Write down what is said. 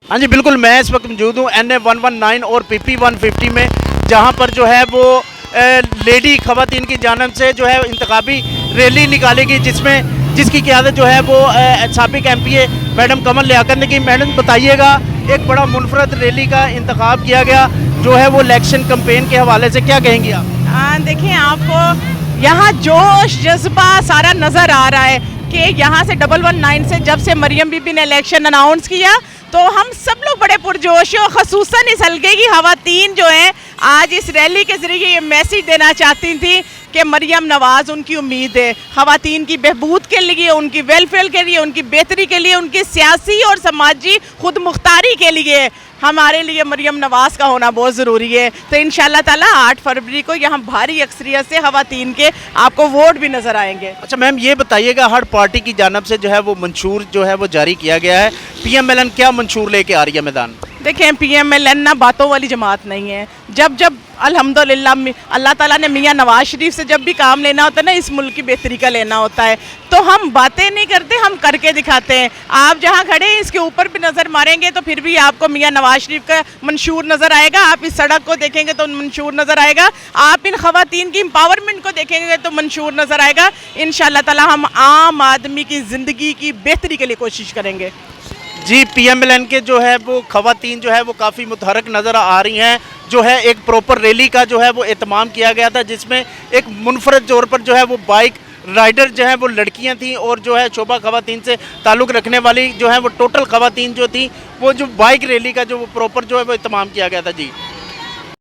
हाँ जी बिल्कुल, मैं इस वक्त मौजूद हूँ NA 119 और PP 150 में, जहाँ पर जो है वो लेडी खवातीन की जानब से जो है इंतखाबी रैली निकालेगी, जिसकी क़यादत जो है वो साबिक MPA मैडम कमल लियाकत ने की। मैडम बताइएगा, एक बड़ा मुनफरद रैली का इंतखाब किया गया जो है वो इलेक्शन कम्पेन के हवाले से, क्या कहेंगी आप? देखिए, आपको यहाँ जोश जज्बा सारा नज़र आ रहा है कि यहाँ से 119 से जब से मरियम बीबी ने इलेक्शन अनाउंस किया तो हम सब लोग बड़े पुरजोश हैं। और ख़ुसूसन इस हल्के की ख़वातीन जो हैं आज इस रैली के ज़रिए ये मैसेज देना चाहती थी कि मरियम नवाज़ उनकी उम्मीद है, ख़वातीन की बहबूद के लिए, उनकी वेलफेयर के लिए, उनकी बेहतरी के लिए, उनकी सियासी और समाजी खुद मुख्तारी के लिए हमारे लिए मरियम नवाज़ का होना बहुत ज़रूरी है। तो इंशाअल्लाह ताला 8 फरवरी को यहाँ भारी अक्सरियत से ख़वातीन के आपको वोट भी नज़र आएंगे। अच्छा मैम, ये बताइएगा, हर पार्टी की जानब से जो है वो मंशूर जो है वो जारी किया गया है, PMLN क्या मंशूर लेके आ रही है मैदान? देखें, PMLN ना बातों वाली जमात नहीं है। जब अल्हम्दुलिल्लाह अल्लाह ताला ने मियाँ नवाज शरीफ से जब भी काम लेना होता है ना, इस मुल्क की बेहतरी का लेना होता है, तो हम बातें नहीं करते, हम करके दिखाते हैं। आप जहाँ खड़े हैं इसके ऊपर भी नज़र मारेंगे तो फिर भी आपको मियाँ नवाज शरीफ का मंशूर नज़र आएगा। आप इस सड़क को देखेंगे तो मंशूर नज़र आएगा। आप इन ख़वातीन की एम्पावरमेंट को देखेंगे तो मंशूर नज़र आएगा। इंशाअल्लाह ताला हम आम आदमी की ज़िंदगी की बेहतरी के लिए कोशिश करेंगे। जी, PMLN के जो है वो खवातीन जो है वो काफ़ी मुतहरक नज़र आ रही हैं। जो है एक प्रॉपर रैली का जो है वो एहतमाम किया गया था, जिसमें एक मुनफरद तौर पर जो है वो बाइक राइडर जो है वो लड़कियां थी, और जो है शोभा खवातीन से ताल्लुक़ रखने वाली जो है वो टोटल खवातीन जो थी, वो जो बाइक रैली का जो वो प्रॉपर जो है वो एहतमाम किया गया था। जी।